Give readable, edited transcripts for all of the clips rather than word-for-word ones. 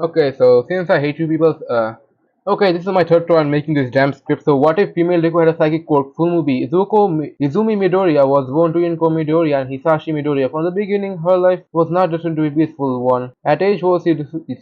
Okay, so since I hate you people, okay, this is my third turn making this damn script. So what if female Deku had a psychic quirk? Full movie. Izumi Midoriya was born to Inko Midoriya and Hisashi Midoriya. From the beginning, her life was not destined to be a peaceful one. At age 4,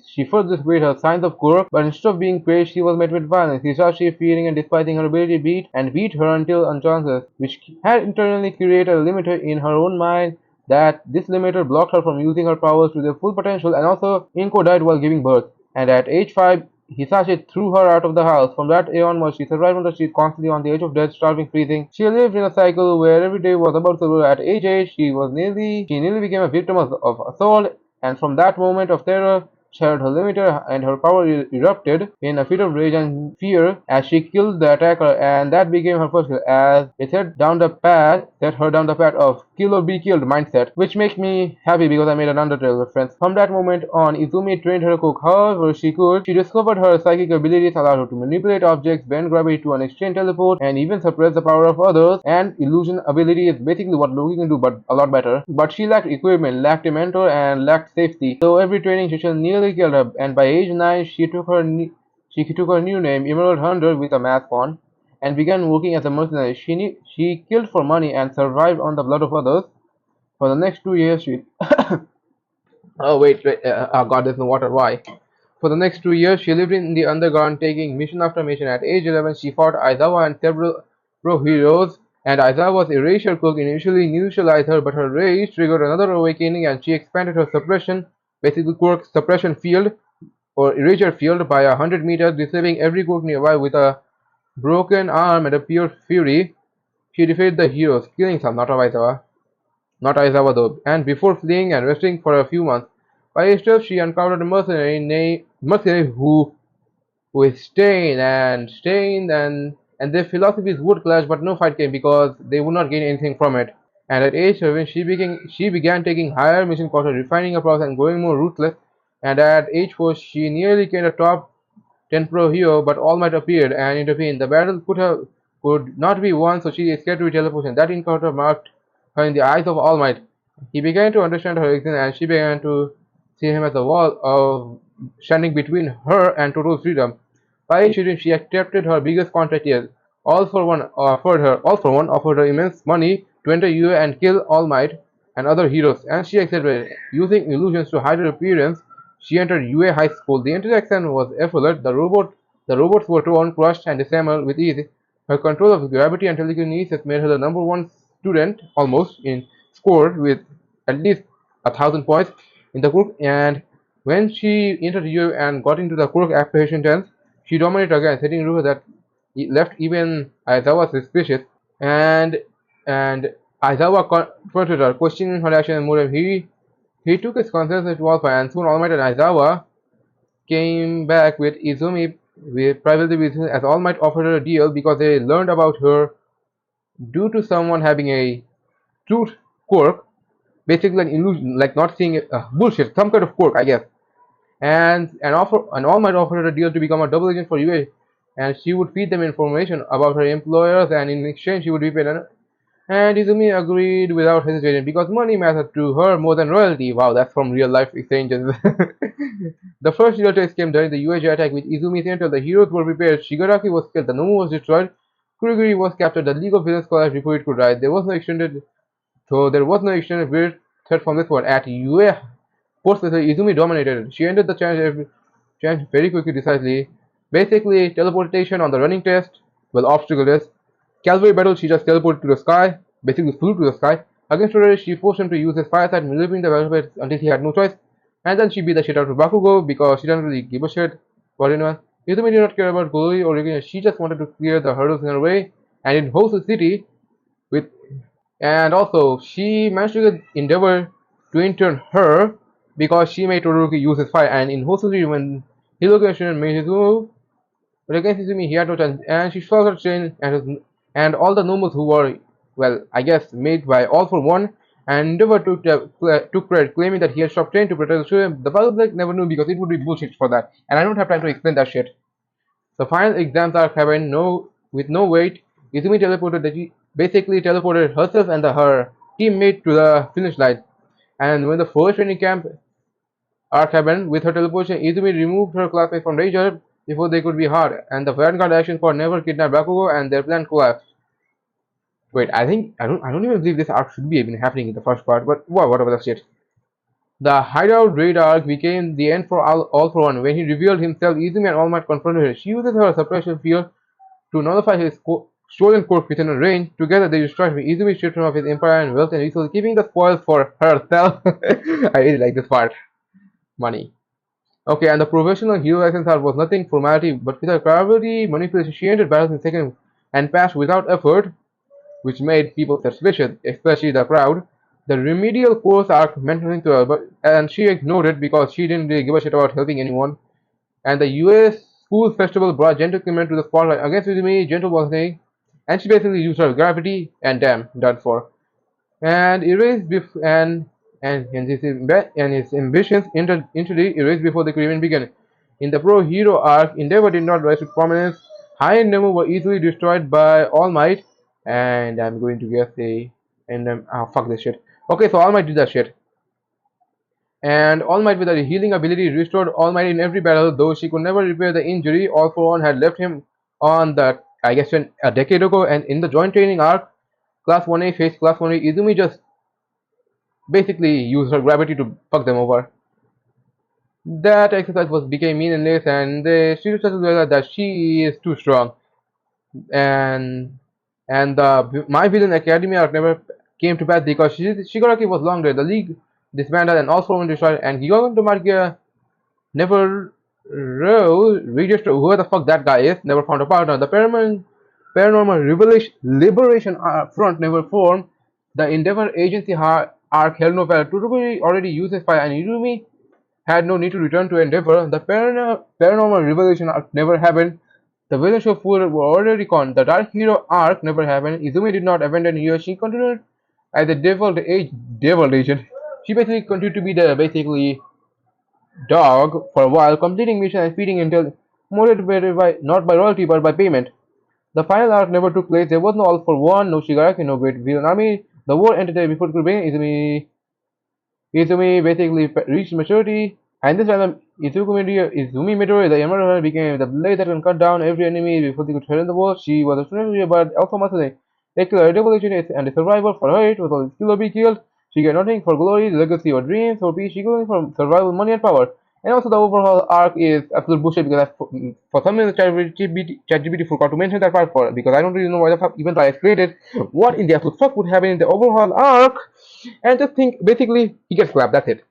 she first displayed her signs of quirk, but instead of being praised, she was met with violence. Hisashi, fearing and despising her ability, beat her until unconscious, which had internally created a limiter in her own mind that this limiter blocked her from using her powers to their full potential, and also Inko died while giving birth. And at age 5, Hisashi threw her out of the house. From that day onwards, she survived on the streets, constantly on the edge of death, starving, freezing. She lived in a cycle where every day was about survival. At age 8, she nearly became a victim of assault, and from that moment of terror, shared her limiter and her power erupted in a fit of rage and fear as she killed the attacker, and that became her first kill as it set her down the path of kill or be killed mindset, which makes me happy because I made an Undertale reference. From that moment on, Izumi trained her to cook however she could. She discovered her psychic abilities allowed her to manipulate objects, bend gravity to an exchange teleport, and even suppress the power of others, and illusion ability is basically what Loki can do but a lot better. But she lacked equipment, lacked a mentor, and lacked safety, so every training session nearly killed her, and by age 9 she took her new name, Emerald Hunter, with a mask on, and began working as a mercenary. She killed for money and survived on the blood of others. For the next 2 years, she oh God, there's no water. Why? For the next 2 years, she lived in the underground, taking mission after mission. At age 11, she fought Aizawa and several pro heroes, and Aizawa's erasure cloak initially neutralized her, but her rage triggered another awakening, and she expanded her suppression, basically Quirk's suppression field or erasure field by 100 meters, disabling every Quirk nearby with a broken arm and a pure fury. She defeated the heroes, killing some, not Aizawa though, and before fleeing and resting for a few months. By herself, she encountered a mercenary who is stained, and their philosophies would clash, but no fight came because they would not gain anything from it. And at age 7, she began taking higher mission courses, refining her process and growing more ruthless. And at age 4, she nearly became a top 10 pro hero, but All Might appeared and intervened. The battle could not be won, so she escaped with teleportation. That encounter marked her in the eyes of All Might. He began to understand her existence, and she began to see him as a wall of standing between her and total freedom. By age 18, she accepted her biggest contract yet. All for One offered her immense money to enter UA and kill All Might and other heroes, and she accepted. Using illusions to hide her appearance, she entered UA High School. The interaction was effortless. The robots were torn, crushed, and disassembled with ease. Her control of gravity and telekinesis made her the number one student almost in score with at least 1,000 points in the Quirk. And when she entered UA and got into the Quirk apprehension dance, she dominated again, setting rules that left even Aizawa suspicious. And and Aizawa confronted her, questioning her action and motive. He took his concerns to Alpha, and soon All Might and Aizawa came back with Izumi with privately with as All Might offered her a deal because they learned about her due to someone having a truth quirk, basically an illusion, like not seeing it, bullshit, some kind of quirk, I guess. And All Might offered her a deal to become a double agent for UA, and she would feed them information about her employers, and in exchange she would be paid. And Izumi agreed without hesitation because money mattered to her more than royalty. Wow, that's from real life exchanges. The first real test came during the UAJ attack with Izumi's intel. The heroes were prepared. Shigaraki was killed. The Nomu was destroyed. Kurigiri was captured. The League of Villains collapsed before it could rise. There was no extended weird threat from this one. At UA Force Izumi dominated. She ended the challenge very quickly, decisively. Basically, teleportation on the running test, well, obstacle test. Cavalry battle, she just teleported to the sky, basically flew to the sky. Against Torres, she forced him to use his fireside, manipulating the battlefield until he had no choice. And then she beat the shit out of Bakugo because she didn't really give a shit about anyone. Izumi did not care about glory or recognition, she just wanted to clear the hurdles in her way. And in Hosu City, with and also she managed to get Endeavor to intern her because she made Todoroki use his fire. And in Hosu City, when Hiroki made his move, but against Izumi, he had no chance, and she saw her chain and all the nobles who were, well, I guess, made by All for One, and Endeavor took credit, claiming that he had stopped train to protect the student. The public never knew because it would be bullshit for that, and I don't have time to explain that shit. The final exams are happened with no wait. Izumi basically teleported herself and her teammate to the finish line, and when the first training camp arc happened. With her teleportation, Izumi removed her classmates from danger before they could be hurt, and the Vanguard action for never kidnap Bakugo and their plan collapsed. Wait, I don't even believe this arc should be even happening in the first part, but whatever the shit. The hideout raid arc became the end for all for one. When he revealed himself, Izumi and All Might confronted her. She uses her suppression field to nullify his stolen quirk within a range. Together they destroyed him. Izumi stripped him of his empire and wealth and resources, keeping the spoils for herself. I really like this part. Money. Okay, and the professional hero license art was nothing formality, but with her gravity manipulation, she entered battles in seconds and passed without effort, which made people suspicious, especially the crowd. The remedial course arc meant nothing to her, and she ignored it because she didn't really give a shit about helping anyone. And the US School Festival brought Gentle Command to the spotlight. Against me, Gentle was saying, and she basically used her gravity, and damn, done for. And erased and his ambitions entirely erased before they could even begin. In the pro hero arc, Endeavor did not rise to prominence. High and Nemu were easily destroyed by All Might, and I'm going to guess a and fuck this shit. Okay, so All Might did that shit. And All Might with her healing ability restored All Might in every battle, though she could never repair the injury. All for One had left him on that, I guess, a decade ago, and in the joint training arc, Class 1A faced Class 1A. Izumi just basically used her gravity to fuck them over. That exercise became meaningless, and she started to realize that she is too strong. And the My Villain Academy arc never came to pass because Shigaraki was long dead. The League disbanded and all One destroyed, and Gigan Tomarkia never registered whoever the fuck that guy is, never found a partner. The paranormal liberation front never formed. The Endeavor Agency arc held no value. Totoburi already uses fire, and Irumi had no need to return to Endeavor. The paranormal revelation arc never happened. The villain show fool were already gone. The Dark Hero arc never happened. Izumi did not abandon here. She continued as a devil agent. She basically continued to be the basically dog for a while, completing mission and feeding until motivated by not by royalty but by payment. The final arc never took place. There was no All for One, no Shigaraki, no Great Villain Army. The war ended before it could begin. Izumi basically reached maturity, and this time Izumi Midori, the Emerald, became the blade that can cut down every enemy before they could turn the world. She was a student, but also Masane. A killer revelation and a survivor. For her, it was all skill or be killed. She got nothing for glory, legacy, or dreams, or peace. She going for survival, money, and power. And also, the overall arc is absolute bullshit because for some reason, ChatGPT forgot to mention that part for because I don't really know why the fuck even though I created what in the absolute fuck would happen in the overall arc. And just think, basically, he gets slapped. That's it.